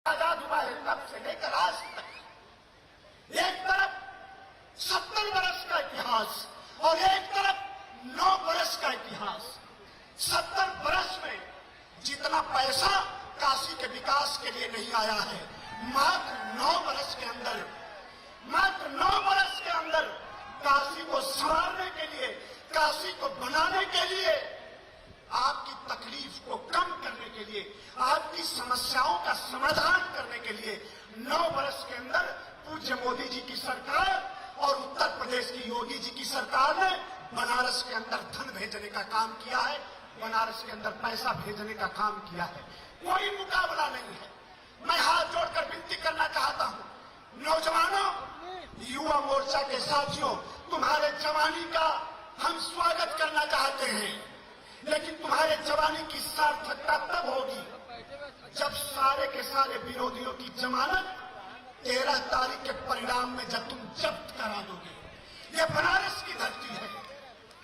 आजाद हुआ है तब से लेकर आज तक एक तरफ 70 वर्ष का इतिहास और एक तरफ 9 वर्ष का इतिहास। 70 वर्ष में जितना पैसा काशी के विकास के लिए नहीं आया है, मात्र 9 वर्ष के अंदर काशी को संवारने के लिए, काशी को बनाने के लिए, आपकी तकलीफ को कम करने के लिए, आपकी समस्याओं का समाधान करने के लिए 9 वर्ष के अंदर पूज्य मोदी जी की सरकार और उत्तर प्रदेश की योगी जी की सरकार ने बनारस के अंदर धन भेजने का काम किया है, बनारस के अंदर पैसा भेजने का काम किया है। कोई मुकाबला नहीं है। मैं हाथ जोड़कर विनती करना चाहता हूं, नौजवानों, युवा मोर्चा के साथियों, तुम्हारे जवानी का हम स्वागत करना चाहते हैं, लेकिन तुम्हारे जवानी की सार्थकता तब होगी जब सारे के सारे विरोधियों की जमानत 13 तारीख के परिणाम में जब तुम जब्त करा दोगे। ये बनारस की धरती है,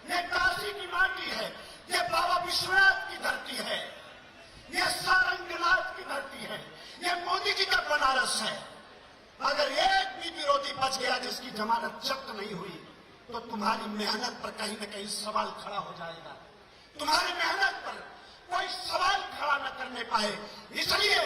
ये काशी की माटी है, ये बाबा विश्वनाथ की धरती है, ये सारंगनाथ की धरती है, ये मोदी जी का बनारस है। अगर एक भी विरोधी बच गया जिसकी जमानत जब्त नहीं हुई तो तुम्हारी मेहनत पर कहीं न कहीं सवाल खड़ा हो जाएगा। तुम्हारी मेहनत पर कोई सवाल खड़ा न करने पाए, इसलिए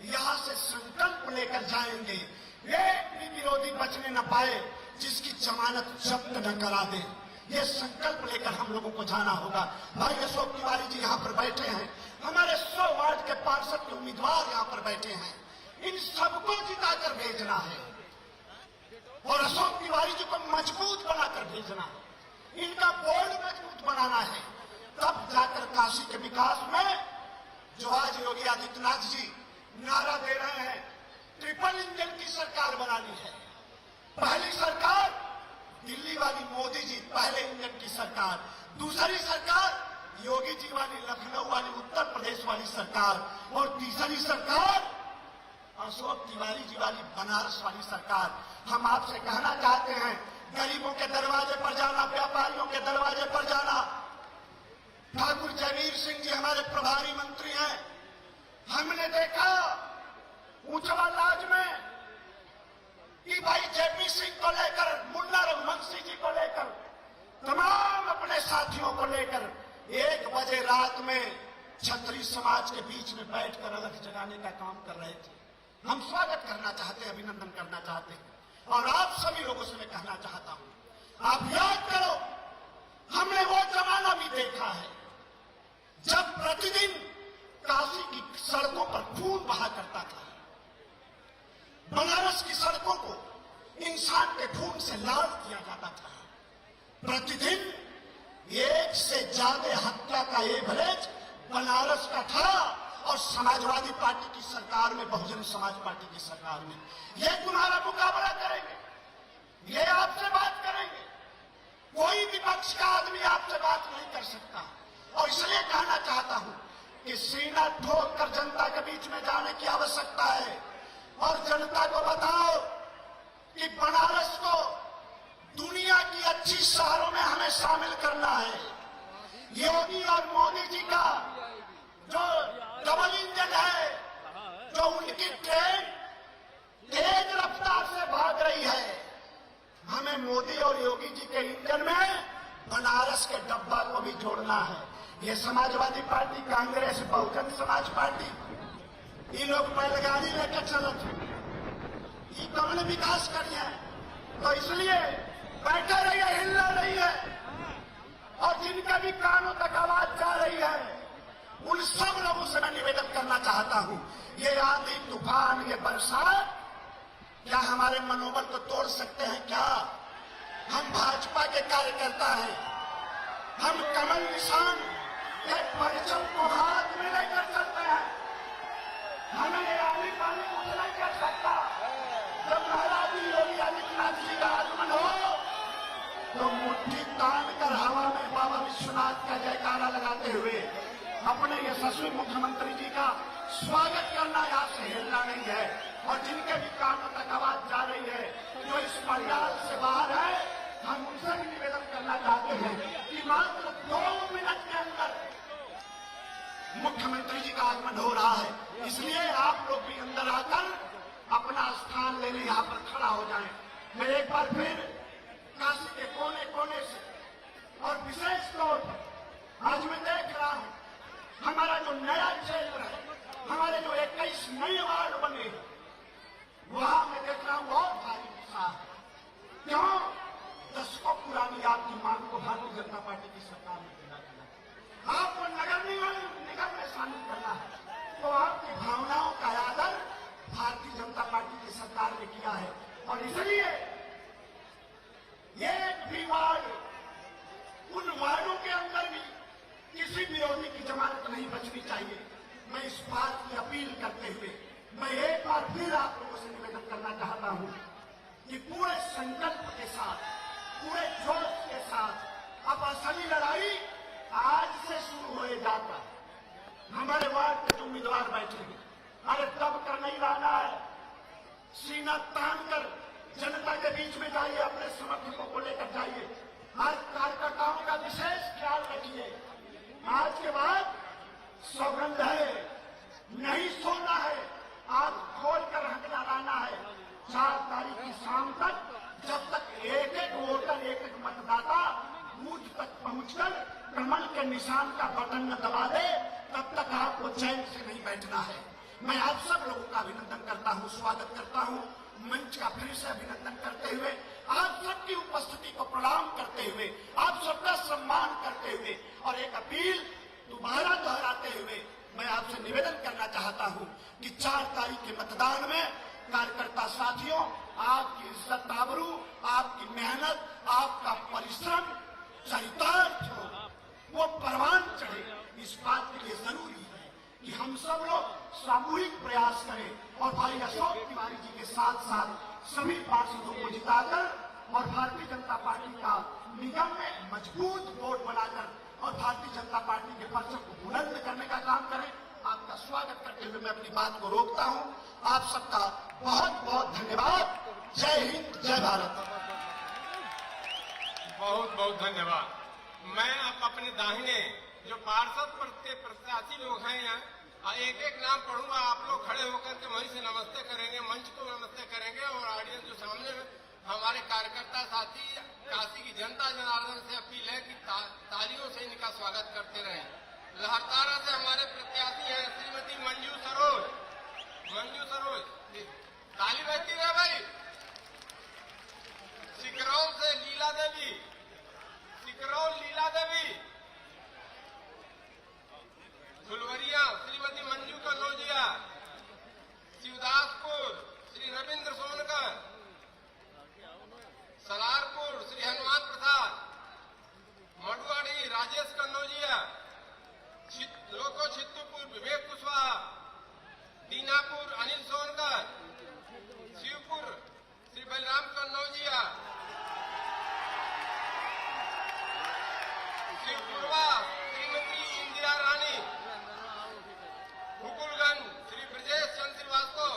यहां से संकल्प लेकर जाएंगे, एक भी विरोधी बचने न पाए जिसकी जमानत जब्त न करा दे। ये संकल्प लेकर हम लोगों को जाना होगा। भाई अशोक तिवारी जी यहाँ पर बैठे हैं, हमारे 100 वार्ड के पार्षद के उम्मीदवार यहाँ पर बैठे हैं, इन सबको जिताकर भेजना है और अशोक तिवारी जी को मजबूत बनाकर भेजना है, इनका बोर्ड मजबूत बनाना है। तब जाकर काशी के विकास में जो आज योगी आदित्यनाथ जी नारा दे रहे हैं, ट्रिपल इंजन की सरकार बनानी है। पहली सरकार दिल्ली वाली मोदी जी, पहले इंजन की सरकार, दूसरी सरकार योगी जी वाली लखनऊ वाली उत्तर प्रदेश वाली सरकार, और तीसरी सरकार अशोक तिवारी जी वाली बनारस वाली सरकार। हम आपसे कहना चाहते हैं, गरीबों के दरवाजे पर जाना, व्यापारियों के दरवाजे पर जाना। ठाकुर जयवीर सिंह जी हमारे प्रभारी मंत्री हैं, हमने देखा ऊंचवा लाज में कि भाई जेपी सिंह को लेकर, मुन्ना रघुवंशी जी को लेकर, तमाम अपने साथियों को लेकर 1 बजे रात में क्षत्रिय समाज के बीच में बैठकर अलग जगाने का काम कर रहे थे। हम स्वागत करना चाहते हैं, अभिनंदन करना चाहते हैं, और आप सभी लोगों से मैं कहना चाहता हूं, आप याद करो, हमने वो जमाना भी देखा है जब प्रतिदिन काशी की सड़कों पर खून बहा करता था। बनारस की सड़कों को इंसान के खून से लाल किया जाता था। प्रतिदिन 1 से ज्यादा हत्या का एवरेज बनारस का था, और समाजवादी पार्टी की सरकार में, बहुजन समाज पार्टी की सरकार में ये तुम्हारा मुकाबला करेंगे, ये आपसे बात करेंगे। कोई विपक्ष का आदमी आपसे बात नहीं कर सकता। और इसलिए कहना चाहता हूं कि सीना ठोक कर जनता के बीच में जाने की आवश्यकता है, और जनता को बताओ कि बनारस को दुनिया की अच्छी शहरों में हमें शामिल करना है। योगी और मोदी जी का जो डबल इंजन है, जो उनकी ट्रेन तेज रफ्तार से भाग रही है, हमें मोदी और योगी जी के इंजन में बनारस के डब्बा को भी जोड़ना है। ये समाजवादी पार्टी, कांग्रेस, बहुजन समाज पार्टी, ये लोग बैलगाड़ी लेकर चलत ये कौन विकास करिए, तो इसलिए बैठे रहिए, हिलना नहीं है। और जिनके भी कानों तक आवाज जा रही है, उन सब लोगों से मैं निवेदन करना चाहता हूं, ये आंधी तूफान, ये बरसात क्या हमारे मनोबल को तोड़ सकते हैं क्या? हम भाजपा के कार्यकर्ता हैं, हम कमल निशान एक परिचय को हाथ में लेकर चलते हैं। हमें ये आली पानी कुछ नहीं कर सकता। जब महाराज योगी आदित्यनाथ जी का आगमन हो तो मुट्ठी तान कर हवा में बाबा विश्वनाथ का जयकारा लगाते हुए अपने यशस्वी मुख्यमंत्री जी का स्वागत करना, यहाँ से हिलना नहीं है। और जिनके भी कानों तक आवाज जा रही है, जो इस पंडाल से बाहर है, हम उनसे भी निवेदन करना चाहते हैं कि मात्र 2 मिनट के अंदर मुख्यमंत्री जी का आगमन हो रहा है, इसलिए आप लोग भी अंदर आकर फिर आप लोगों से निवेदन करना चाहता हूं कि पूरे संकल्प के साथ, पूरे जोश के साथ अब असली लड़ाई आज से शुरू हो जाता। हमारे वार्ड के जो उम्मीदवार बैठे हैं, अरे दब कर नहीं रहना है, सीना तान कर जनता के बीच में जाइए, अपने समर्थकों को लेकर जाइए। आज कार्यकर्ताओं का विशेष ख्याल रखिए। आज के बाद सौगंध है, नहीं सोना है, आज खोल कर हकला लाना है। 4 तारीख की शाम तक जब तक एक एक वोटर, एक एक मतदाता बूथ तक पहुंचकर कमल के निशान का बटन न दबा दे, तब तक आपको चैन से नहीं बैठना है। मैं आप सब लोगों का अभिनंदन करता हूं, स्वागत करता हूं, मंच का फिर से अभिनंदन करते हुए, आप सबकी उपस्थिति को प्रणाम करते हुए, आप सबका सम्मान करते हुए और एक अपील दोबारा दोहराते हुए मैं आपसे निवेदन करना चाहता हूं कि 4 तारीख के मतदान में कार्यकर्ता साथियों, आपकी इज्जत आबरू, आपकी मेहनत, आपका परिश्रम चरितार्थ हो, वो परवान चढ़े। इस बात के लिए जरूरी है कि हम सब लोग सामूहिक प्रयास करें और भाई अशोक तिवारी जी के साथ साथ सभी पार्षदों को जिताकर और भारतीय जनता पार्टी का निगम में मजबूत वोट बनाकर और भारतीय जनता पार्टी के परचम को बुलंद करने का काम करें। आपका स्वागत करते हुए मैं अपनी बात को रोकता हूं। आप सबका बहुत बहुत धन्यवाद। जय हिंद, जय भारत। बहुत बहुत धन्यवाद। मैं अब अपने दाहिने जो पार्षद प्रत्याशी लोग हैं यहाँ, एक एक नाम पढ़ूंगा, आप लोग खड़े होकर के वहीं से नमस्ते करेंगे, मंच को नमस्ते करेंगे और ऑडियंस जो सामने हमारे कार्यकर्ता साथी, काशी की जनता जनार्दन से अपील है कि तालियों से इनका स्वागत करते रहें। लहरतारा से हमारे प्रत्याशी हैं श्रीमती मंजू सरोज। मंजू सरोज, ताली बजती रहे भाई। सिकरौल से लीला देवी, सिकरौल लीला देवी। फुलवरिया श्रीमती मंजू कन्नौजिया। शिवदासपुर श्री रविंद्र सोनकर। सलारपुर श्री हनुमान प्रसाद। मडुआड़ी राजेश कन्नौजिया। लोको छित्तुपुर विवेक कुशवाहा। दीनापुर अनिल सोनकर। शिवपुर श्री बलराम कन्नौजिया। शिवपुरवा श्रीमती इंदिरा रानी। हुकुलगंज श्री ब्रजेश चंद्र श्रीवास्तव।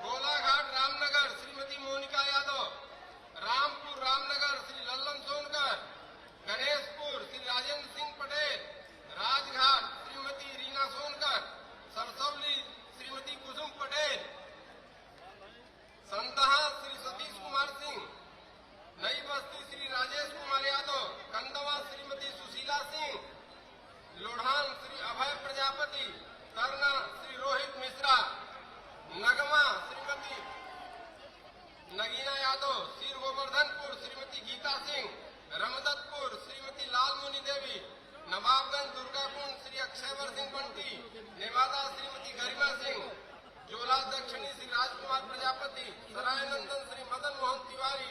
गोलाघाट रामनगर श्रीमती मोनिका यादव। रामपुर रामनगर श्री लल्लन सोनकर। गणेशपुर श्री राजेंद्र सिंह पटेल। राजघाट श्रीमती रीना सोनकर। सरसौली श्रीमती कुसुम पटेल। संतहा श्री सतीश कुमार सिंह। नई बस्ती श्री राजेश कुमार यादव। कंदवा श्रीमती सुशीला सिंह। लोढ़ान श्री अभय प्रजापति। तरना श्री रोहित मिश्रा। नगमा श्रीमती नगीना यादव। सिर गोवर्धनपुर श्रीमती गीता सिंह। रमदतपुर श्रीमती लालमुनि देवी। नवाबगंज दुर्गाकुंड श्री अक्षयवर सिंह बंटी। नेवादा श्रीमती गरिमा सिंह। जोला दक्षिणी श्री राजकुमार प्रजापति। सरायनंदन श्री मदन मोहन तिवारी।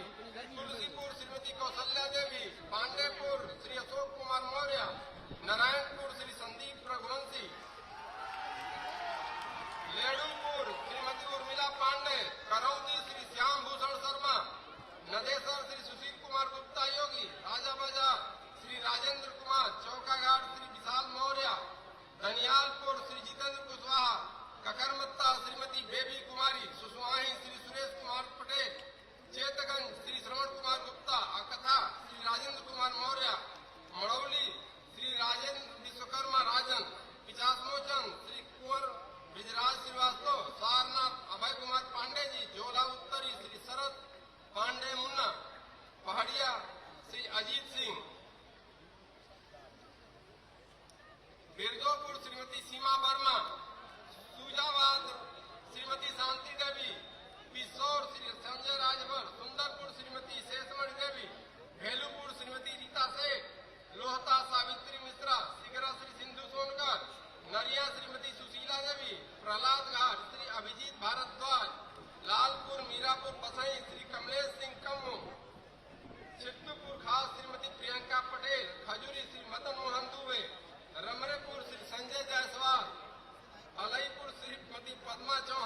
तुलसीपुर श्रीमती कौशल्या देवी। पांडेपुर श्री अशोक कुमार मौर्य। नारायणपुर श्री संदीप रघुवंशी। लेडुलपुर श्रीमती उर्मिला पांडे। करौदी श्री श्याम भूषण शर्मा। नदेसर श्री सुशील कुमार गुप्ता योगी। राजाबाजार श्री राजेंद्र कुमार। चौकाघाट श्री विशाल मौर्य। धनियालपुर श्री जितेंद्र कुशवाहा। ककरमत्ता श्रीमती बेबी कुमारी। सुसवाही श्री सुरेश कुमार पटेल। चेतगंज श्री श्रवण कुमार गुप्ता। अकथा श्री राजेंद्र कुमार मौर्य। मड़ौली श्री राजेंद्र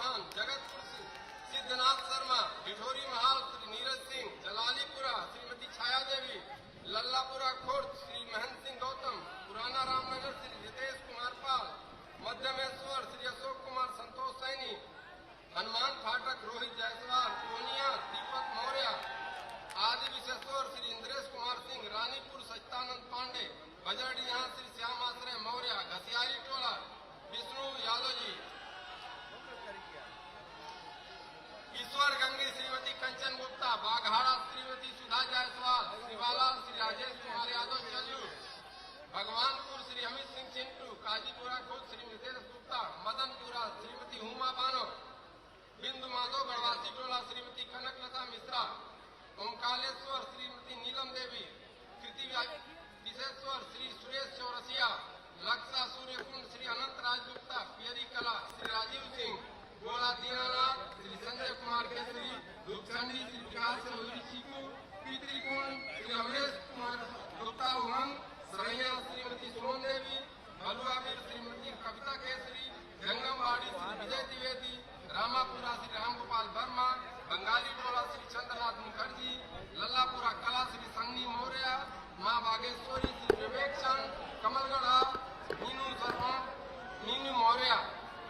चौहान, जगतपुर सिद्धनाथ शर्मा, ढिढोरी महाल श्री नीरज सिंह, जलालीपुरा श्रीमती छाया देवी, लल्लापुरा खुर्द श्री महेंद्र सिंह गौतम, पुराना रामनगर श्री रितेश कुमार पाल, मध्यमेश्वर श्री अशोक कुमार संतोष सैनी, हनुमान फाटक रोहित जायसवाल, पूर्णिया दीपक मौर्य, आदि विशेश्वर श्री इंद्रेश कुमार सिंह, रानीपुर सच्चिदानंद पांडे, बजरडिया श्री श्याम आश्रय मौर्य, घसियारी टोला विष्णु यादव जी, ईश्वर गंगी श्रीमती कंचन गुप्ता, बाघाड़ा श्रीमती सुधा जायसवाल, शिवालाल श्री राजेश कुमार यादव चल्लू, भगवानपुर श्री अमित सिंह चिंटू, काजीपुरा खुद श्री नितेश गुप्ता, मदनपुरा श्रीमती हुमा बानो, बिंदु माधव गढ़वासी टोला श्रीमती कनकलता मिश्रा, ओमकालेश्वर श्रीमती नीलम देवी, कृति विशेश्वर श्री सुरेश चौरसिया, लक्षा सूर्यकुंड श्री अनंत राज गुप्ता, पियरी कला श्री राजीव सिंह, गोला दीनानाथ श्री संजय कुमार केसरी, दुखचंडी श्री विकास चौधरी चीकू, पितृकुंड श्री अमरेश कुमार गुप्ता उमंग, सरैया श्रीमती सुमन देवी, बलुआबीर श्रीमती कविता केसरी, जंगमवाड़ी श्री विजय द्विवेदी, रामापुरा श्री रामगोपाल वर्मा, बंगाली टोला श्री चंद्रनाथ मुखर्जी, लल्लापुरा कला श्री संगनी मौर्य, मां बागेश्वरी श्री विवेक चंद, कमलगढ़ा मीनू मौर्य,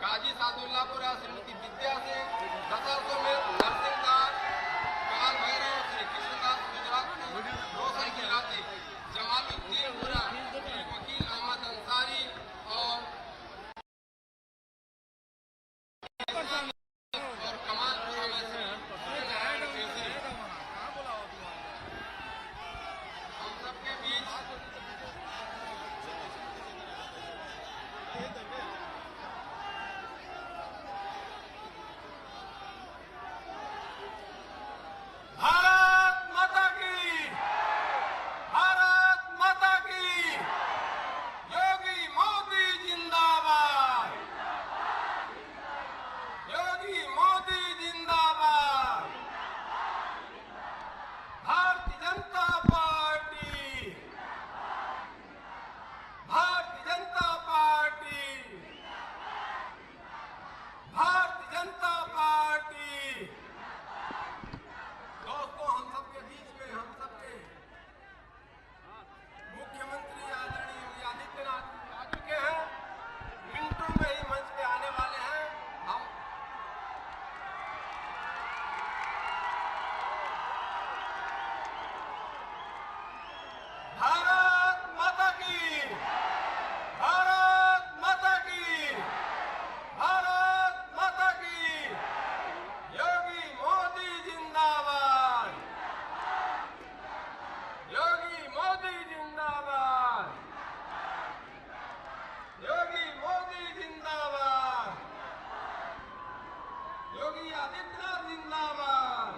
काजी सादुल्लापुरा श्रीमती विद्या सिंह, दसासो में नरसिंहदास, काल भैरव श्री कृष्णदास गुजराती, रोशन गिलाती, जमालुद्दीनपुरा श्री वकील अहमद अंसारी और कमालपुरा में श्री केसरी। हम सबके बीच भारत माता की, भारत माता की, योगी मोदी जिंदाबाद, योगी मोदी जिंदाबाद, Bharatiya Janata party, Bharatiya Janata party, Bharatiya Janata party. दोस्तों, हम सबके बीच में हम सबके मुख्यमंत्री आदरणीय योगी आदित्यनाथ आ चुके हैं, मिनटों में ही मंच पे आने वाले हैं। हम भारत माता की, भारत माता की, भारत माता की, योगी मोदी जिंदाबाद, योगी मोदी जिंदाबाद, योगी मोदी जिंदाबाद, योगी आदित्यनाथ जिंदाबाद,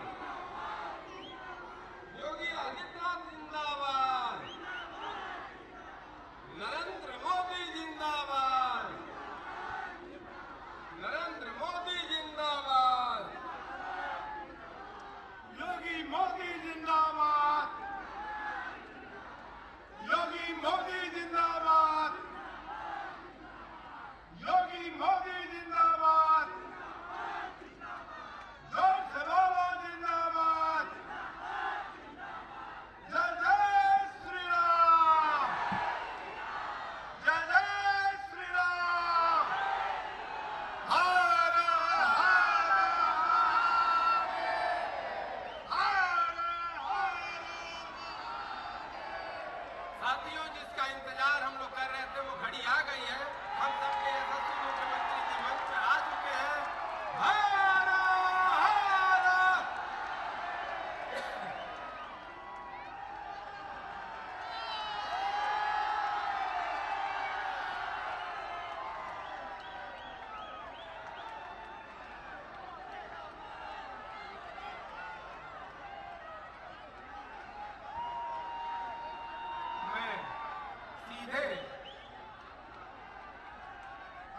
योगी आदित्यनाथ जिंदाबाद, नरेंद्र मोदी जिंदाबाद, नरेंद्र मोदी जिंदाबाद, योगी मोदी जिंदाबाद, योगी मोदी जिंदाबाद, योगी मोदी जिंदाबाद, जोर से बोलो जिंदाबाद, जय जय श्री राम, जय जय श्री राम, हर साथियों, जिसका इंतजार हम लोग कर रहे थे वो घड़ी आ गई है। हम सबके यशस्वी मुख्यमंत्री जी मंच पर आ चुके हैं। भारत, मैं सीधे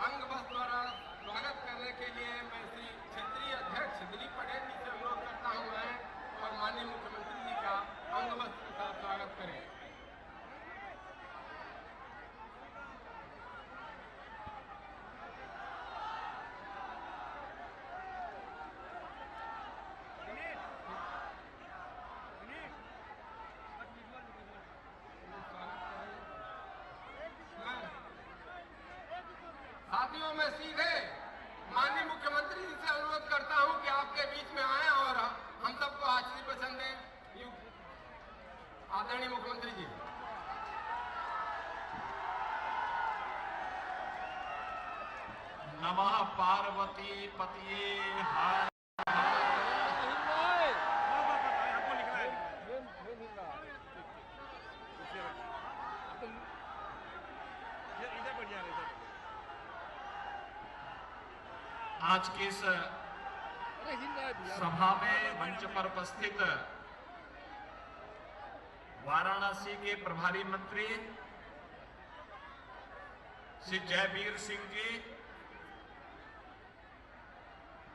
अंग बस द्वारा स्वागत करने के लिए मैं श्री क्षेत्रीय अध्यक्ष दिलीप पटेल जी से अनुरोध करता हूं मैं और माननीय मुख्यमंत्री जी का अंग बस के साथ स्वागत करें। साथियों मैं सीधे माननीय मुख्यमंत्री जी से अनुरोध करता हूं कि आपके बीच में आए और हम सबको आशीर्वचन दें। आदरणीय मुख्यमंत्री जी। नमः पार्वती पतिये हर आज की इस सभा में मंच पर उपस्थित वाराणसी के प्रभारी मंत्री श्री जयवीर सिंह जी,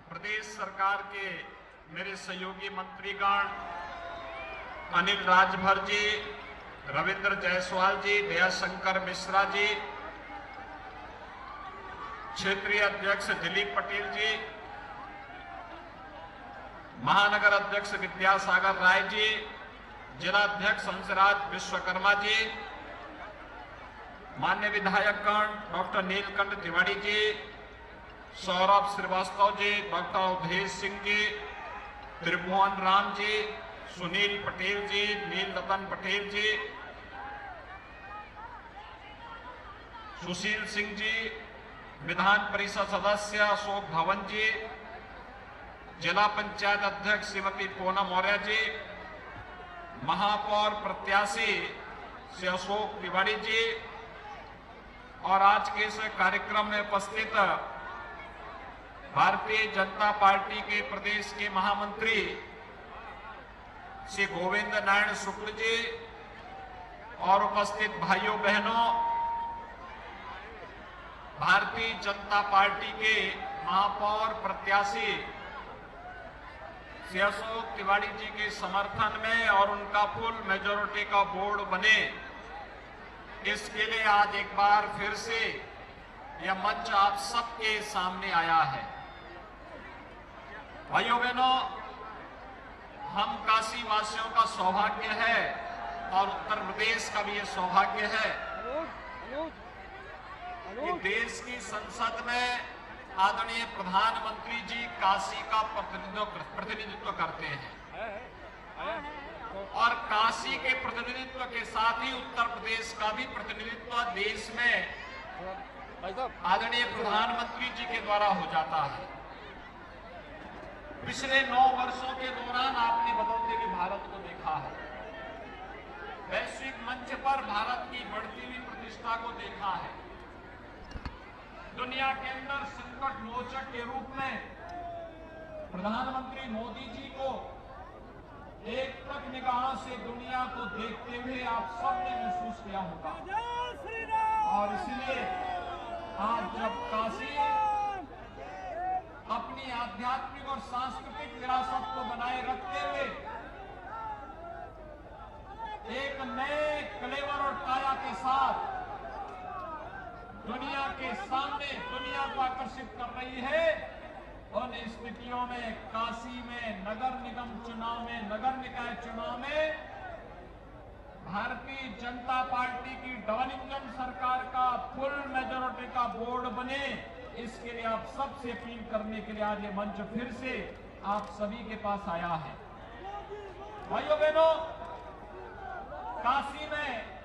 प्रदेश सरकार के मेरे सहयोगी मंत्रीगण अनिल राजभर जी, रविंद्र जायसवाल जी, दयाशंकर मिश्रा जी, क्षेत्रीय अध्यक्ष दिलीप पटेल जी, महानगर अध्यक्ष विद्यासागर राय जी, जिला अध्यक्ष हंसराज विश्वकर्मा जी, मान्य विधायकगण डॉक्टर नीलकंठ तिवारी जी, सौरभ श्रीवास्तव जी, डॉक्टर अवधेश सिंह जी, त्रिभुवन राम जी, सुनील पटेल जी, नील रतन पटेल जी, सुशील सिंह जी, विधान परिषद सदस्य अशोक भवन जी, जिला पंचायत अध्यक्ष श्रीमती पूनम मौर्य जी, महापौर प्रत्याशी श्री अशोक तिवारी जी और आज के इस कार्यक्रम में उपस्थित भारतीय जनता पार्टी के प्रदेश के महामंत्री श्री गोविंद नारायण शुक्ल जी और उपस्थित भाइयों बहनों, भारतीय जनता पार्टी के महापौर प्रत्याशी श्री अशोक तिवारी जी के समर्थन में और उनका फुल मेजोरिटी का बोर्ड बने, इसके लिए आज एक बार फिर से यह मंच आप सबके सामने आया है। भाइयों बहनों, हम काशी वासियों का सौभाग्य है और उत्तर प्रदेश का भी यह सौभाग्य है कि देश की संसद में आदरणीय प्रधानमंत्री जी काशी का प्रतिनिधित्व करते हैं और काशी के प्रतिनिधित्व के साथ ही उत्तर प्रदेश का भी प्रतिनिधित्व देश में आदरणीय प्रधानमंत्री जी के द्वारा हो जाता है। पिछले 9 वर्षों के दौरान आपने बदलते हुए भारत को देखा है, वैश्विक मंच पर भारत की बढ़ती हुई प्रतिष्ठा को देखा है। दुनिया के अंदर संकट मोचक के रूप में प्रधानमंत्री मोदी जी को एक तक निगाह से दुनिया को देखते हुए आप सबने महसूस किया होगा और इसलिए आज जब काशी अपनी आध्यात्मिक और सांस्कृतिक विरासत को बनाए रखते हुए एक नए कलेवर और काया के साथ दुनिया के सामने दुनिया को आकर्षित कर रही है, उन स्थितियों में काशी में नगर निगम चुनाव में, नगर निकाय चुनाव में भारतीय जनता पार्टी की डबल इंजन सरकार का फुल मेजोरिटी का बोर्ड बने, इसके लिए आप सबसे अपील करने के लिए आज ये मंच फिर से आप सभी के पास आया है। भाइयों बहनों, काशी में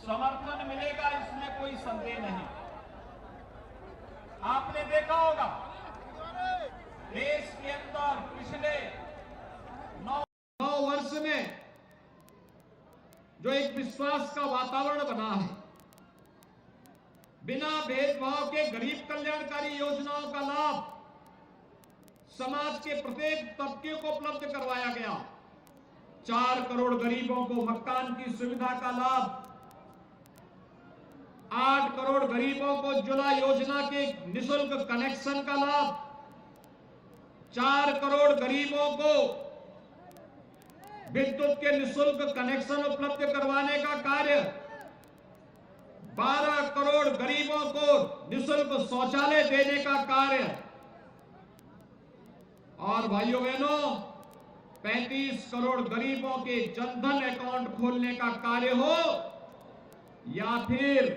समर्थन मिलेगा इसमें कोई संदेह नहीं। आपने देखा होगा देश के अंदर पिछले 9 वर्ष में जो एक विश्वास का वातावरण बना है, बिना भेदभाव के गरीब कल्याणकारी योजनाओं का लाभ समाज के प्रत्येक तबके को उपलब्ध करवाया गया। 4 करोड़ गरीबों को मकान की सुविधा का लाभ, 8 करोड़ गरीबों को उज्ज्वला योजना के निःशुल्क कनेक्शन का लाभ, 4 करोड़ गरीबों को विद्युत के निःशुल्क कनेक्शन उपलब्ध करवाने का कार्य, 12 करोड़ गरीबों को निःशुल्क शौचालय देने का कार्य और भाइयों बहनों 35 करोड़ गरीबों के जनधन अकाउंट खोलने का कार्य हो या फिर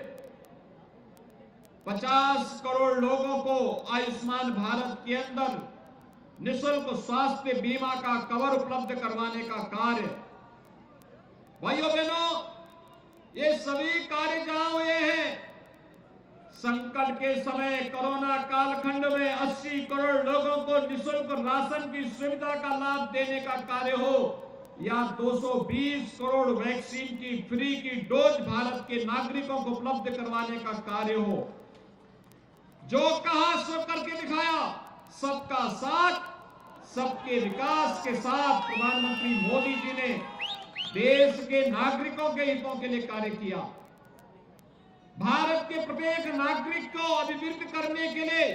50 करोड़ लोगों को आयुष्मान भारत के अंदर निःशुल्क स्वास्थ्य बीमा का कवर उपलब्ध करवाने का कार्य। भाइयों बहनों, ये सभी कार्य जहां हुए हैं, संकट के समय कोरोना कालखंड में 80 करोड़ लोगों को निःशुल्क राशन की सुविधा का लाभ देने का कार्य हो, या 220 करोड़ वैक्सीन की फ्री की डोज भारत के नागरिकों को उपलब्ध करवाने का कार्य हो, जो कहा सो करके दिखाया। सबका साथ, सबके विकास के साथ प्रधानमंत्री मोदी जी ने देश के नागरिकों के हितों के लिए कार्य किया। भारत के प्रत्येक नागरिक को अभिवृद्ध करने के लिए,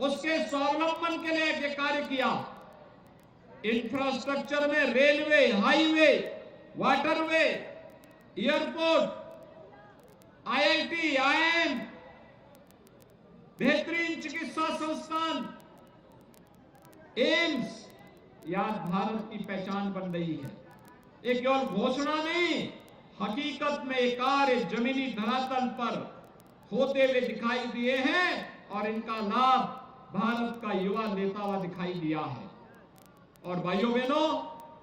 उसके स्वावलंबन के लिए ये कार्य किया। इंफ्रास्ट्रक्चर में railway, highway, waterway, airport, IIT, IIM, बेहतरीन चिकित्सा संस्थान, एम्स, यह भारत की पहचान बन रही है। ये केवल घोषणा नहीं, हकीकत में ये कार्य जमीनी धरातल पर होते हुए दिखाई दिए हैं और इनका लाभ भारत का युवा लेता हुआ दिखाई दिया है। और भाइयों बहनों,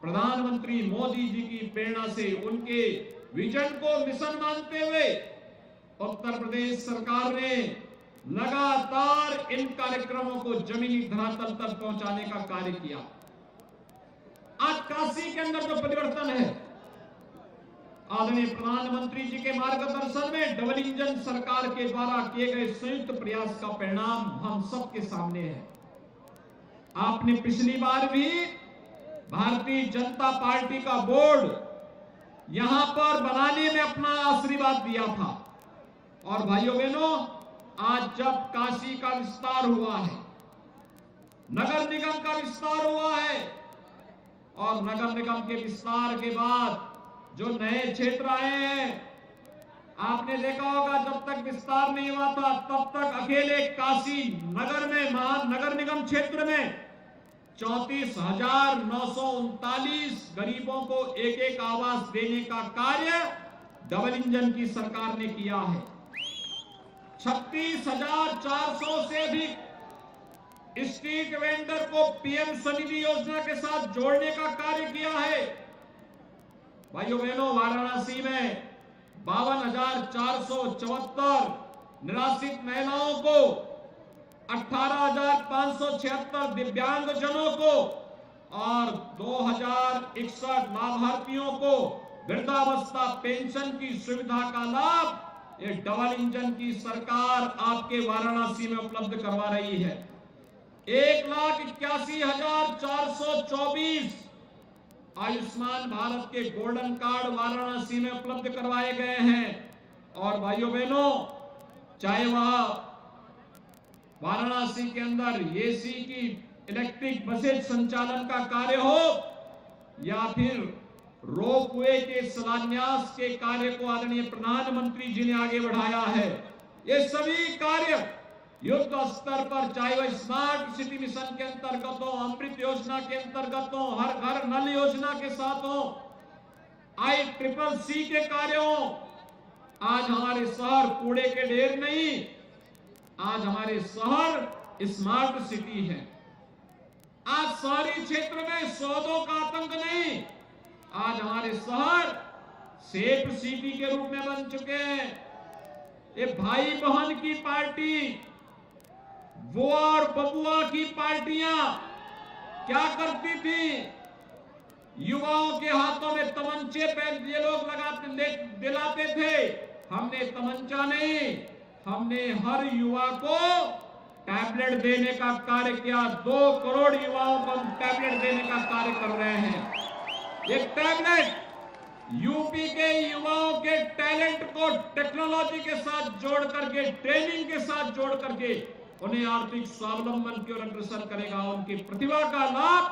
प्रधानमंत्री मोदी जी की प्रेरणा से, उनके विजन को मिशन मानते हुए उत्तर प्रदेश सरकार ने लगातार इन कार्यक्रमों को जमीनी धरातल तक पहुंचाने का कार्य किया। आज काशी के अंदर जो परिवर्तन है, आदरणीय प्रधानमंत्री जी के मार्गदर्शन में डबल इंजन सरकार के द्वारा किए गए संयुक्त प्रयास का परिणाम हम सबके सामने है। आपने पिछली बार भी भारतीय जनता पार्टी का बोर्ड यहां पर बनाने में अपना आशीर्वाद दिया था। और भाइयों बहनों, आज जब काशी का विस्तार हुआ है, नगर निगम का विस्तार हुआ है, और नगर निगम के विस्तार के बाद जो नए क्षेत्र आए हैं, आपने देखा होगा जब तक विस्तार नहीं हुआ था तब तक अकेले काशी नगर में, महानगर निगम क्षेत्र में 34,939 गरीबों को एक एक आवास देने का कार्य डबल इंजन की सरकार ने किया है। 36,400 से अधिक स्ट्रीट वेंडर को पीएम स्वनिधि योजना के साथ जोड़ने का कार्य किया है। भाइयों बहनों, वाराणसी में 52,474 निराश्रित महिलाओं को, 18,576 दिव्यांग जनों को और 2,061 लाभार्थियों को वृद्धावस्था पेंशन की सुविधा का लाभ ये डबल इंजन की सरकार आपके वाराणसी में उपलब्ध करवा रही है। 1,81,424 आयुष्मान भारत के गोल्डन कार्ड वाराणसी में उपलब्ध करवाए गए हैं। और भाइयों बहनों, चाहे वह वाराणसी के अंदर एसी की इलेक्ट्रिक बसेज संचालन का कार्य हो या फिर रोपवे के शिलान्यास के कार्य को आदरणीय प्रधानमंत्री जी ने आगे बढ़ाया है। ये सभी कार्य युद्ध स्तर पर, चाहे वह स्मार्ट सिटी मिशन के अंतर्गत हो, अमृत योजना के अंतर्गत हो, हर घर नल योजना के साथ हो, ICCC के कार्य हो। आज हमारे शहर कूड़े के ढेर नहीं, आज हमारे शहर स्मार्ट सिटी है। आज शहरी क्षेत्र में सौदों का आतंक नहीं, आज हमारे शहर सेफ सिटी के रूप में बन चुके हैं। ये भाई बहन की पार्टी, बुआ और बबुआ की पार्टियां क्या करती थी? युवाओं के हाथों में तमंचे पे ये लोग दिलाते थे। हमने तमंचा नहीं, हमने हर युवा को टैबलेट देने का कार्य किया। 2 करोड़ युवाओं को हम टैबलेट देने का कार्य कर रहे हैं। ये टैबलेट यूपी के युवाओं के टैलेंट को टेक्नोलॉजी के साथ जोड़ करके, ट्रेनिंग के साथ जोड़ करके उन्हें आर्थिक स्वावलंबन की ओर अग्रसर करेगा। उनकी प्रतिभा का लाभ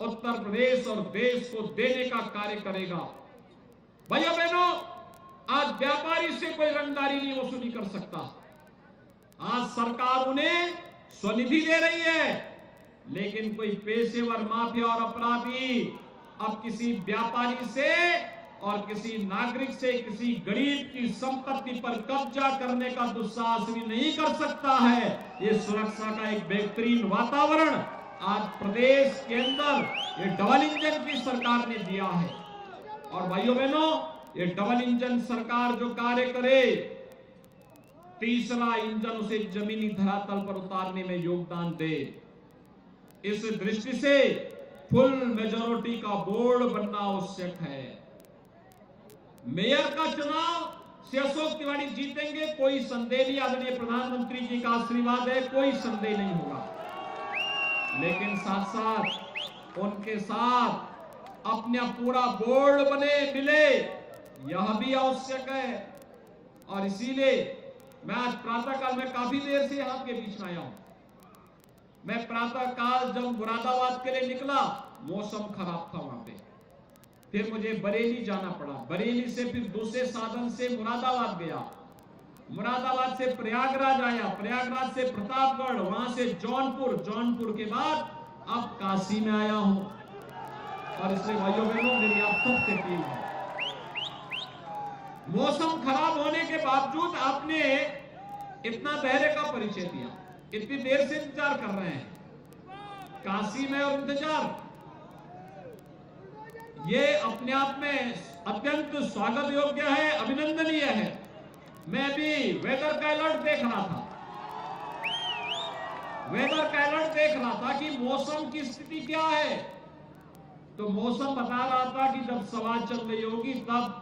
उत्तर प्रदेश और देश को देने का कार्य करेगा। भाइयों बहनों, आज व्यापारी से कोई रंगदारी नहीं वसूली कर सकता। आज सरकार उन्हें स्वनिधि दे रही है, लेकिन कोई पेशेवर माफिया और अपराधी अब किसी व्यापारी से और किसी नागरिक से किसी गरीब की संपत्ति पर कब्जा करने का दुस्साहस भी नहीं कर सकता है। ये सुरक्षा का एक बेहतरीन वातावरण आज प्रदेश के अंदर ये डबल इंजन की सरकार ने दिया है। और भाइयों बहनों, ये डबल इंजन सरकार जो कार्य करे, तीसरा इंजन उसे जमीनी धरातल पर उतारने में योगदान दे। इस दृष्टि से फुल मेजॉरिटी का बोर्ड बनना आवश्यक है। मेयर का चुनाव श्री अशोक तिवारी जीतेंगे, कोई संदेह नहीं। आदरणीय प्रधानमंत्री जी का आशीर्वाद है, कोई संदेह नहीं होगा। लेकिन साथ साथ उनके साथ अपना पूरा बोर्ड बने मिले, यह भी आवश्यक है। और इसीलिए मैं आज प्रातःकाल में काफी देर से यहां के बीच में आया हूं। मैं प्रातःकाल जब मुरादाबाद के लिए निकला, मौसम खराब था वहां पे, फिर मुझे बरेली जाना पड़ा। बरेली से फिर दूसरे साधन से मुरादाबाद गया, मुरादाबाद से प्रयागराज आया, प्रयागराज से प्रतापगढ़, वहां से जौनपुर, जौनपुर के बाद अब काशी में आया हूं। और इसलिए भाइयों बहनों, मेरी आप सबसे अपील है, मौसम खराब होने के बावजूद आपने इतना धैर्य का परिचय दिया, इतनी देर से इंतजार कर रहे हैं काशी में। और इंतजार ये अपने आप में अत्यंत स्वागत योग्य है, अभिनंदनीय है। मैं भी वेदर का अलर्ट देख रहा था, वेदर का अलर्ट देख रहा था कि मौसम की स्थिति क्या है। तो मौसम बता रहा था कि जब सभा चल रही होगी तब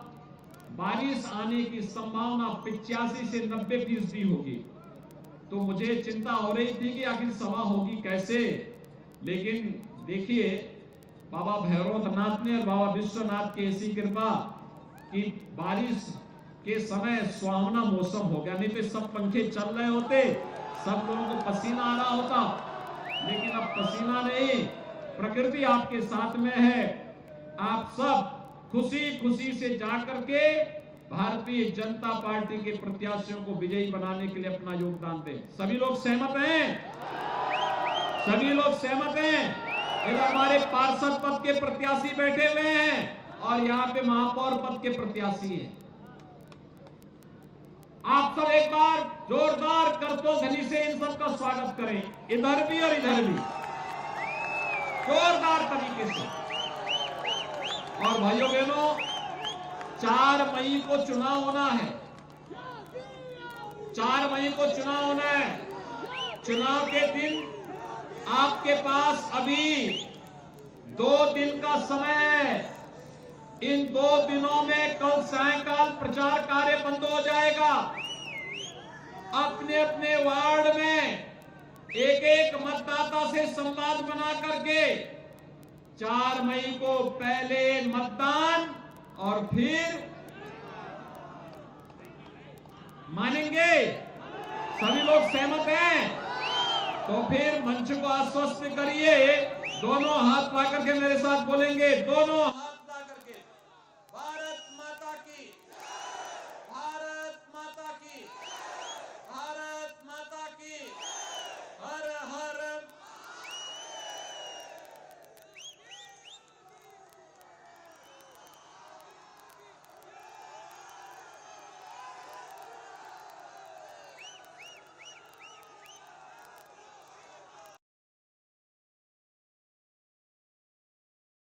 बारिश आने की संभावना 85 से 90% होगी। तो मुझे चिंता हो रही थी कि आखिर सभा होगी कैसे। लेकिन देखिए, बाबा भैरवनाथ ने और बाबा विश्वनाथ की ऐसी कृपा कि बारिश के समय सुहावना मौसम हो गया। नहीं तो सब पंखे चल रहे होते, सब लोगों को पसीना आ रहा होता। लेकिन अब पसीना नहीं, प्रकृति आपके साथ में है। आप सब खुशी खुशी से जाकर के भारतीय जनता पार्टी के प्रत्याशियों को विजयी बनाने के लिए अपना योगदान दें। सभी लोग सहमत हैं? सभी लोग सहमत हैं? इधर हमारे पार्षद पद के प्रत्याशी बैठे हुए हैं और यहाँ पे महापौर पद के प्रत्याशी हैं। आप सब एक बार जोरदार करतोध्वनि से इन सब का स्वागत करें, इधर भी और इधर भी, जोरदार तरीके से। और भाइयों बहनों, 4 मई को चुनाव होना है, 4 मई को चुनाव होना है। चुनाव के दिन आपके पास अभी 2 दिन का समय है। इन 2 दिनों में कल सायंकाल प्रचार कार्य बंद हो जाएगा। अपने अपने वार्ड में एक एक मतदाता से संवाद बना करके 4 मई को पहले मतदान और फिर मानेंगे। सभी लोग सहमत हैं? तो फिर मंच को आश्वस्त करिए, दोनों हाथ ला करके मेरे साथ बोलेंगे, दोनों हाथ